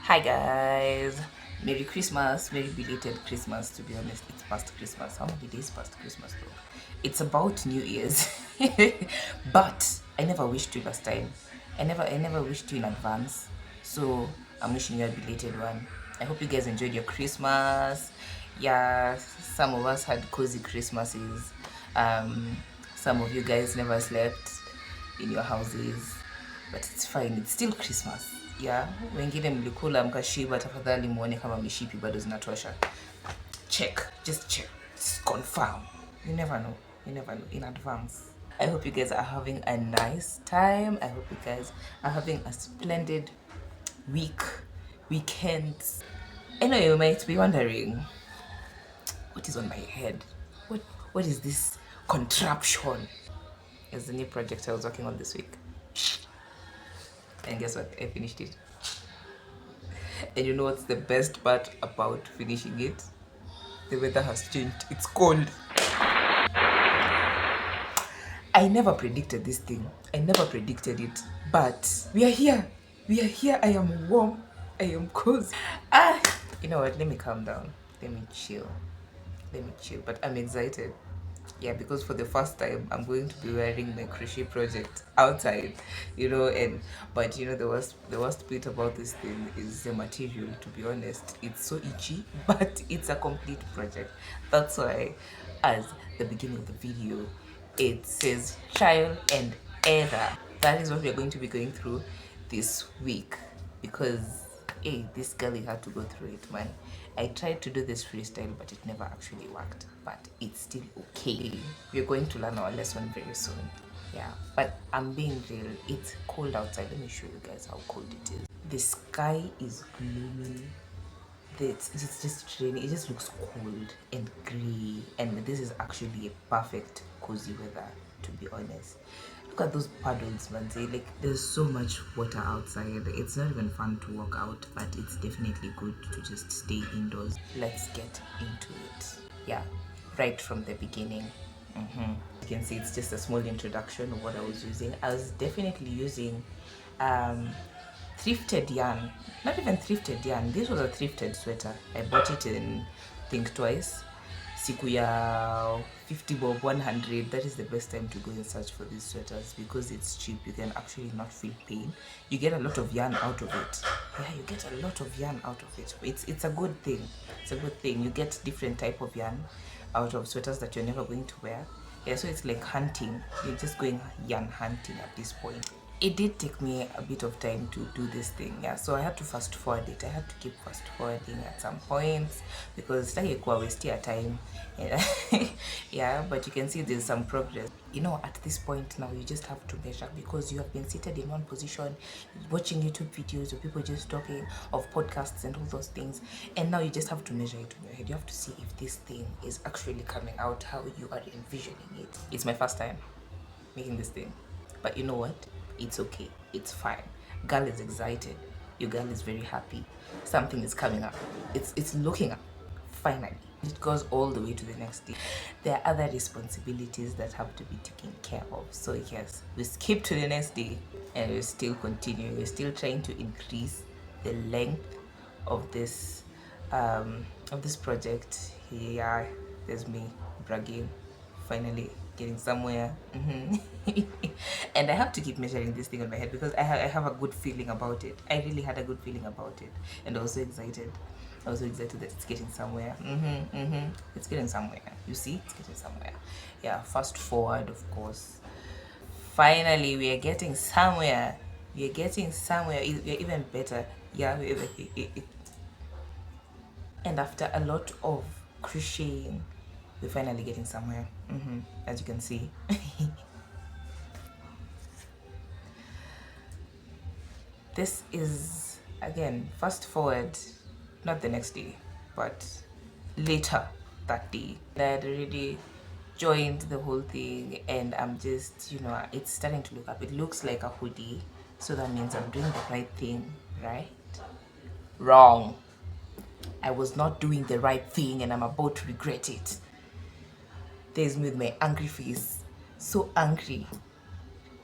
Hi guys, Merry Christmas, Merry belated Christmas. To be honest, it's past Christmas. How many days past Christmas though? It's about New Year's. But I never wished you last time. I never wished you in advance. So I'm wishing you a belated one. I hope you guys enjoyed your Christmas. Yeah, some of us had cozy Christmases. Um, some of you guys never slept in your houses, but it's fine, it's still Christmas. Yeah, wengine mlikula mkashiba, tafadhali muone kama mishipi bado zinatosha. Check, just check, just confirm. You never know, you never know in advance. I hope you guys are having a nice time. I hope you guys are having a splendid weekend. Anyway, you might be wondering, what is on my head? What is this contraption? It's the new project I was working on this week. And guess what? I finished it. And you know what's the best part about finishing it? The weather has changed. It's cold. I never predicted this thing. I never predicted it. But we are here. We are here. I am warm. I am cozy. You know what? Let me calm down. Let me chill. Let me chill. But I'm excited. Yeah, because for the first time I'm going to be wearing my crochet project outside, but the worst bit about this thing is the material. To be honest, it's so itchy, but it's a complete project. That's why, as the beginning of the video, it says trial and error. That is what we're going to be going through this week, because hey, this girl had to go through it, man. I tried to do this freestyle, but it never actually worked. But it's still okay. We're going to learn our lesson very soon. Yeah, but I'm being real. It's cold outside. Let me show you guys how cold it is. The sky is gloomy. It's just raining. It just looks cold and grey. And this is actually a perfect cozy weather, to be honest. Look at those puddles, man. Like, there's so much water outside. It's not even fun to walk out, but it's definitely good to just stay indoors. Let's get into it. Yeah, right from the beginning. You can see it's just a small introduction of what I was using. I was definitely using thrifted yarn. Not even thrifted yarn. This was a thrifted sweater. I bought it in, I think, twice. Siku ya 50 bob, 100. That is the best time to go and search for these sweaters, because it's cheap. You can actually not feel pain. You get a lot of yarn out of it. Yeah, you get a lot of yarn out of it. It's a good thing. It's a good thing. You get different type of yarn out of sweaters that you're never going to wear. Yeah, so it's like hunting. You're just going yarn hunting at this point. It did take me a bit of time to do this thing. Yeah, so I had to fast forward it. I had to keep fast forwarding at some points, because like waste your time. Yeah, but you can see there's some progress. At this point now, you just have to measure, because you have been seated in one position watching YouTube videos of people just talking, of podcasts and all those things, and now you just have to measure it in your head. You have to see if this thing is actually coming out how you are envisioning it. It's my first time making this thing, but you know what? It's okay. It's fine. Girl is excited. Your girl is very happy. Something is coming up. It's looking up. Finally. It goes all the way to the next day. There are other responsibilities that have to be taken care of. So yes, we skip to the next day and we're still continuing. We're still trying to increase the length of this project. Yeah, there's me bragging, finally getting somewhere. And I have to keep measuring this thing on my head, because I have a good feeling about it. I really had a good feeling about it, and also excited. I was so excited that it's getting somewhere. It's getting somewhere. You see, it's getting somewhere. Yeah, fast forward, of course. Finally, we are getting somewhere. We are getting somewhere. We're even better. Yeah, and after a lot of crocheting, we're finally getting somewhere. As you can see. This is, again, fast forward, not the next day, but later that day. I had already joined the whole thing, and I'm just, it's starting to look up. It looks like a hoodie, so that means I'm doing the right thing, right? Wrong. I was not doing the right thing, and I'm about to regret it. There's me with my angry face, so angry,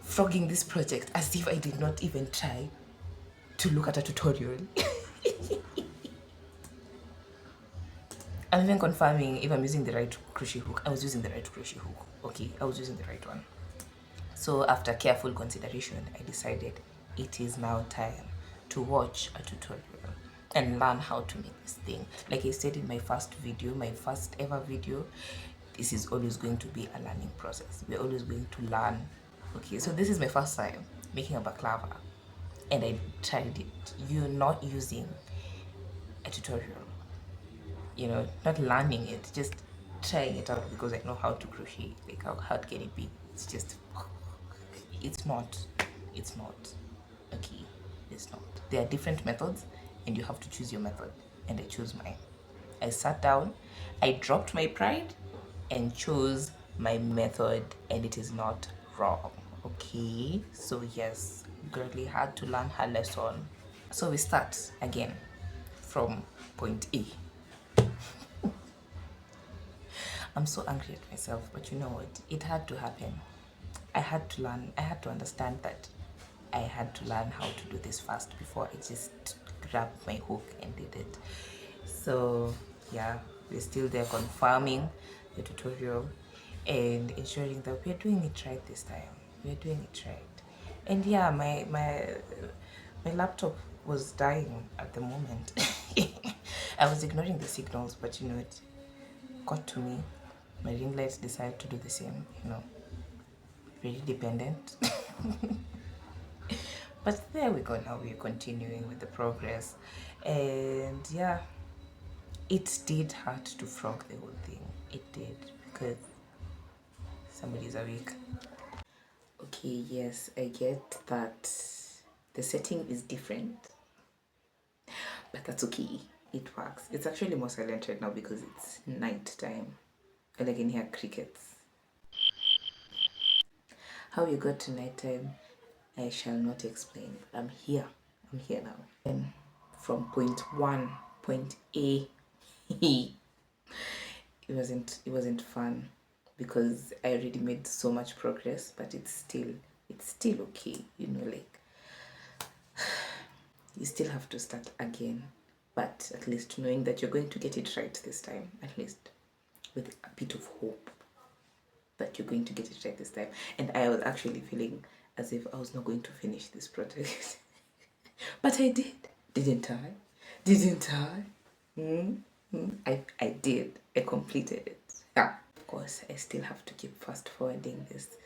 frogging this project as if I did not even try to look at a tutorial. I'm even confirming if I'm using the right crochet hook. I was using the right crochet hook. Okay, I was using the right one. So after careful consideration, I decided it is now time to watch a tutorial and learn how to make this thing. Like I said in my first video, my first ever video, this is always going to be a learning process. We're always going to learn. Okay, so this is my first time making a baklava, and I tried it. You're not using a tutorial, you know, not learning it, just trying it out because I know how to crochet. Like how hard can it be? It's just, it's not, it's not. Okay, it's not. There are different methods and you have to choose your method, and I chose mine. I sat down, I dropped my pride and chose my method, and it is not wrong. Okay, so yes, girly had to learn her lesson. So we start again from point A. I'm so angry at myself, but you know what? It had to happen. I had to learn, I had to understand that I had to learn how to do this first before I just grabbed my hook and did it. So yeah, we're still there confirming the tutorial and ensuring that we're doing it right this time. We're doing it right. And yeah, my laptop was dying at the moment. I was ignoring the signals, but you know, it got to me. My ring lights decided to do the same, you know, really dependent. But there we go. Now we're continuing with the progress, and yeah, it did hurt to frog the whole thing. It did, because somebody's awake. Okay, yes, I get that the setting is different, but that's okay. It works. It's actually more silent right now because it's night time, and I can hear crickets. How you got to nighttime, I shall not explain. I'm here. I'm here now. And from point one, point A, it wasn't fun because I already made so much progress, but it's still okay, you know, like you still have to start again. But at least knowing that you're going to get it right this time, at least with a bit of hope that you're going to get it right this time. And I was actually feeling as if I was not going to finish this project. But I did. Didn't I? Didn't I? I did. I completed it. Yeah. Of course, I still have to keep fast forwarding this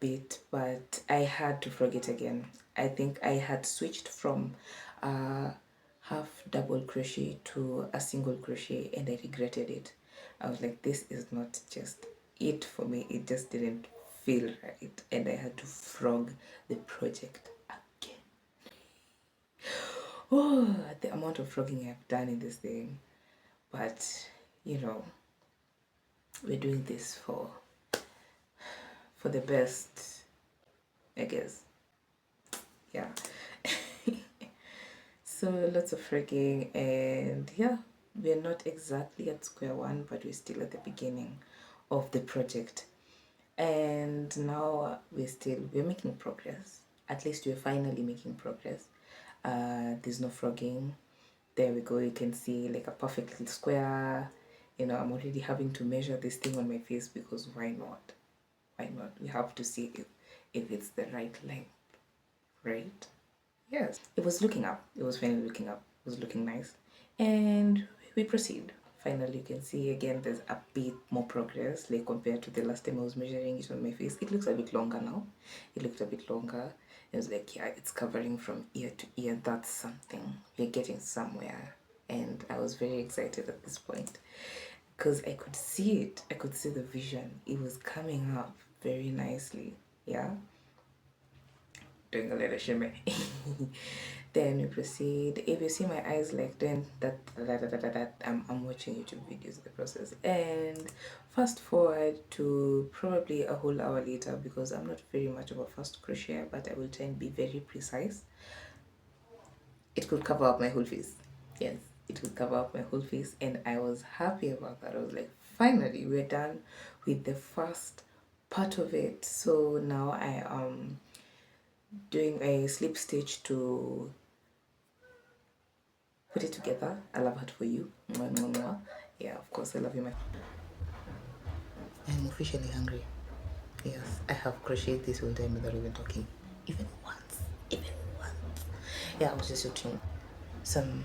bit, but I had to frog it again. I think I had switched from half double crochet to a single crochet, and I regretted it. I was like, this is not just it for me. It just didn't feel right, and I had to frog the project again. Oh, the amount of frogging I've done in this thing. But you know, we're doing this for the best, I guess. Yeah. So lots of frogging, and yeah, we're not exactly at square one, but we're still at the beginning of the project. And now we're making progress. At least we're finally making progress. There's no frogging. There we go. You can see like a perfect little square. You know, I'm already having to measure this thing on my face because why not? Why not? We have to see if it's the right length, right? Yes. It was looking up. It was finally looking up. It was looking nice. And we proceed. Finally, you can see again there's a bit more progress like compared to the last time I was measuring it on my face. It looks a bit longer now. It looked a bit longer. It was like, yeah, it's covering from ear to ear. That's something. We're getting somewhere. And I was very excited at this point because I could see it. I could see the vision. It was coming up very nicely. Yeah. Doing a little shimmer. Then we proceed. If you see my eyes like then I'm watching YouTube videos of the process. And fast forward to probably a whole hour later, because I'm not very much of a fast crocheter, but I will try and be very precise. It could cover up my whole face. Yes, it would cover up my whole face, and I was happy about that. I was like, finally we're done with the first part of it. So now I am doing a slip stitch to put it together. I love heart for you. Mwah, mwah, mwah. Yeah, of course, I love you, my. I'm officially hungry. Yes, I have crocheted this whole time without even talking. Even once. Even once. Yeah, I was just watching some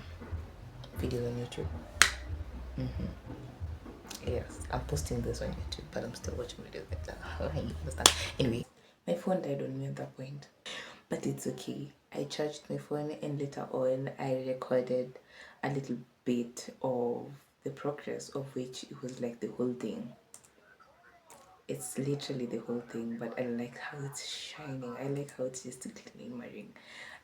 videos on YouTube. Yes, I'm posting this on YouTube, but I'm still watching videos like that. You understand? Anyway, my phone died on me at that point, but it's okay. I charged my phone and later on I recorded a little bit of the progress, of which it was like the whole thing. It's literally the whole thing, but I like how it's shining. I like how it's just glimmering.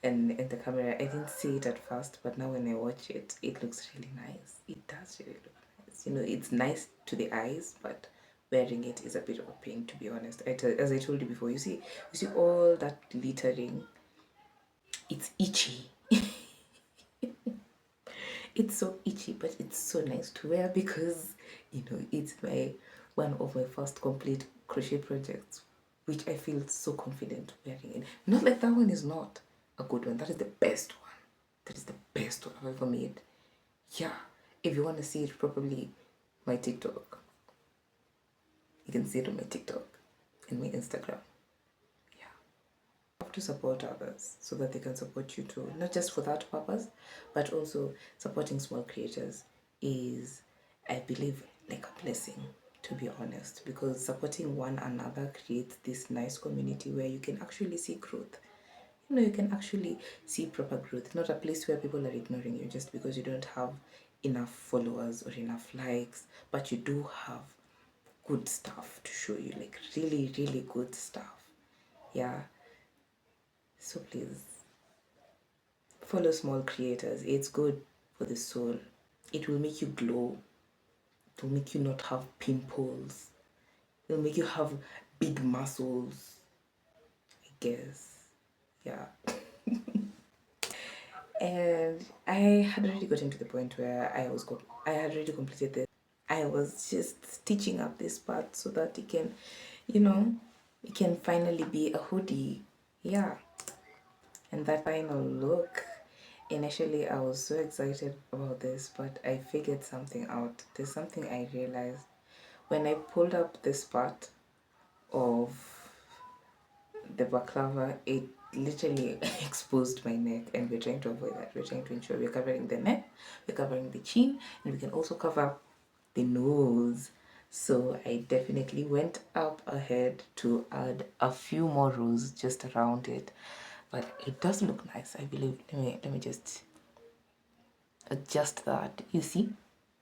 And in the camera, I didn't see it at first, but now when I watch it, it looks really nice. It does really look nice. You know, it's nice to the eyes, but wearing it is a bit of a pain, to be honest. As I told you before, you see all that glittering. It's itchy. It's so itchy, but it's so nice to wear because it's one of my first complete crochet projects, which I feel so confident wearing it. Not like that one is not a good one. That is the best one. That is the best one I've ever made. Yeah, if you want to see it, probably my TikTok. You can see it on my TikTok and my Instagram. To support others so that they can support you too, not just for that purpose, but also supporting small creators is, I believe, like a blessing, to be honest, because supporting one another creates this nice community where you can actually see growth. You can actually see proper growth, not a place where people are ignoring you just because you don't have enough followers or enough likes, but you do have good stuff to show you, like really, really good stuff. Yeah, so please follow small creators. It's good for the soul. It will make you glow. It will make you not have pimples. It will make you have big muscles, I guess. Yeah. And I had already gotten to the point where I had already completed this. I was just stitching up this part so that it can, it can finally be a hoodie. Yeah. And that final look, initially I was so excited about this, but I figured something out. There's something I realized when I pulled up this part of the balaclava. It literally exposed my neck, and we're trying to avoid that. We're trying to ensure we're covering the neck, we're covering the chin, and we can also cover the nose. So I definitely went up ahead to add a few more rows just around it, but it does look nice, I believe. Let me just adjust that. You see,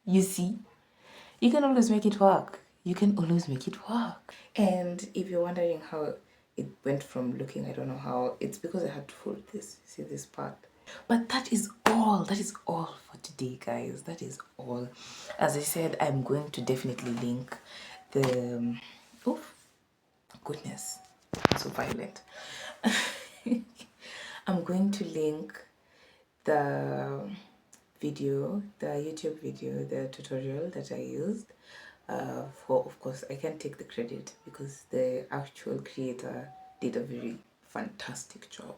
you can always make it work. You can always make it work. And if you're wondering how it went from looking, I don't know how, it's because I had to fold this. See this part? But that is all for today, guys. That is all. As I said, I'm going to definitely link the oh goodness, I'm so violent. I'm going to link the YouTube video, the tutorial that I used. For, of course, I can't take the credit because the actual creator did a very fantastic job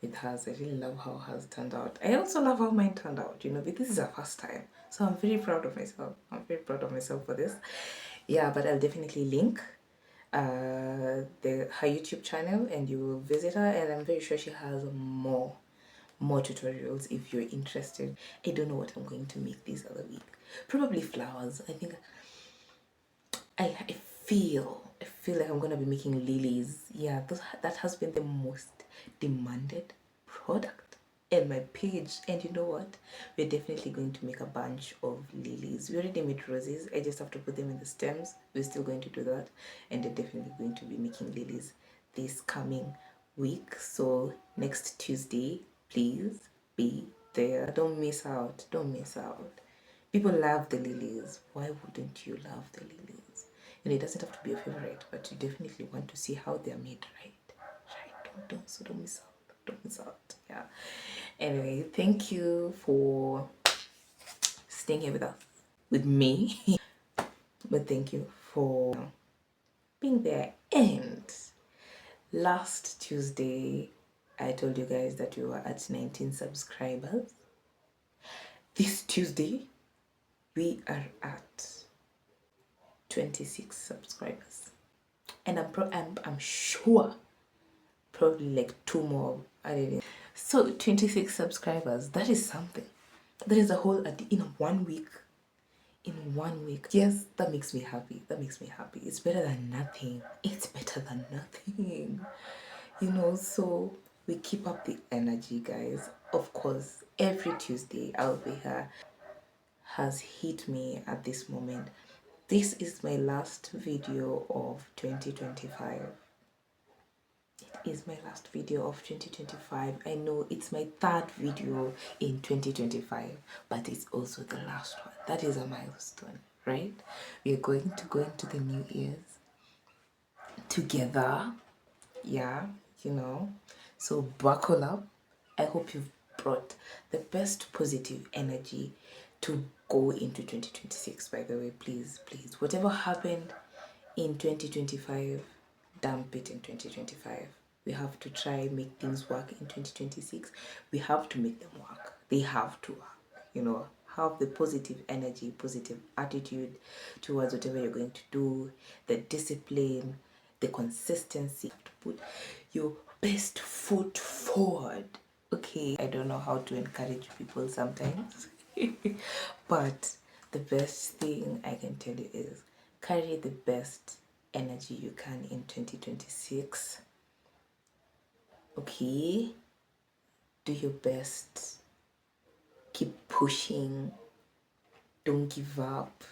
with hers. I really love how hers turned out. I also love how mine turned out, but this is our first time, so I'm very proud of myself. I'm very proud of myself for this. Yeah, but I'll definitely link her YouTube channel, and you will visit her, and I'm very sure she has more tutorials if you're interested. I don't know what I'm going to make this other week. Probably flowers. I think I feel like I'm gonna be making lilies. Yeah, that has been the most demanded product in my page, and you know what, we're definitely going to make a bunch of lilies. We already made roses, I just have to put them in the stems. We're still going to do that, and they're definitely going to be making lilies this coming week. So next Tuesday, please be there. Don't miss out. People love the lilies. Why wouldn't you love the lilies? It doesn't have to be a favorite, but you definitely want to see how they're made, right? Don't miss out. Don't miss out. Yeah. Anyway, thank you for staying here with me. But thank you for being there. And last Tuesday, I told you guys that we were at 19 subscribers. This Tuesday, we are at 26 subscribers. And I'm sure probably like 2 more added in. So 26 subscribers, that is something. That is a whole in 1 week. In 1 week. Yes, that makes me happy. That makes me happy. It's better than nothing. It's better than nothing. You know, so we keep up the energy, guys. Of course, every Tuesday I'll be here. Has hit me at this moment. This is my last video of 2025. It is my last video of 2025. I know it's my 3rd video in 2025, but it's also the last one. That is a milestone, right? We are going to go into the new year's together. Yeah, you know. So buckle up. I hope you've brought the best positive energy to go into 2026. By the way, please, please, whatever happened in 2025, dump it in 2025. We have to try make things work in 2026. We have to make them work. They have to work. You know, have the positive energy, positive attitude towards whatever you're going to do, the discipline, the consistency. You have to put your best foot forward. Okay, I don't know how to encourage people sometimes, but the best thing I can tell you is carry the best energy you can in 2026. Okay, do your best, keep pushing, don't give up.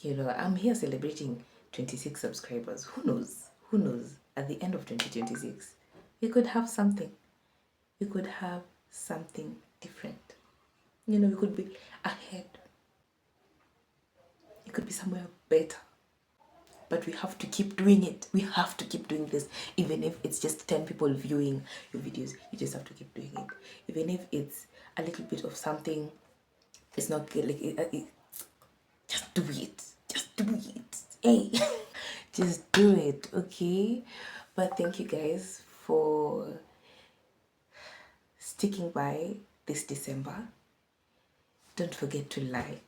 You know, I'm here celebrating 26 subscribers. Who knows? Who knows? At the end of 2026, we could have something. We could have something different. You know, we could be ahead. It could be somewhere better. But we have to keep doing it. We have to keep doing this. Even if it's just 10 people viewing your videos, you just have to keep doing it. Even if it's a little bit of something, it's not good. Like, just do it. Just do it. Hey, just do it, okay? But thank you guys for sticking by this December. Don't forget to like.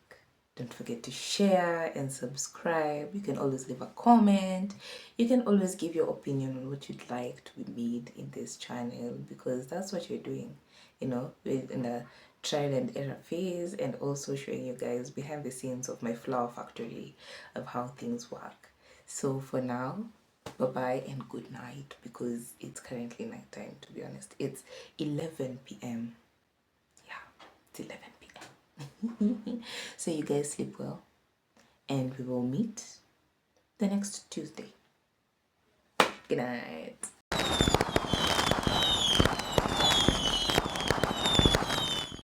Don't forget to share and subscribe. You can always leave a comment. You can always give your opinion on what you'd like to be made in this channel, because that's what you're doing. You know, we're in a trial and error phase, and also showing you guys behind the scenes of my flower factory, of how things work. So for now, bye-bye and good night, because it's currently nighttime, to be honest. It's 11 p.m. Yeah, it's 11 p.m. So you guys sleep well, and we will meet the next Tuesday. Good night.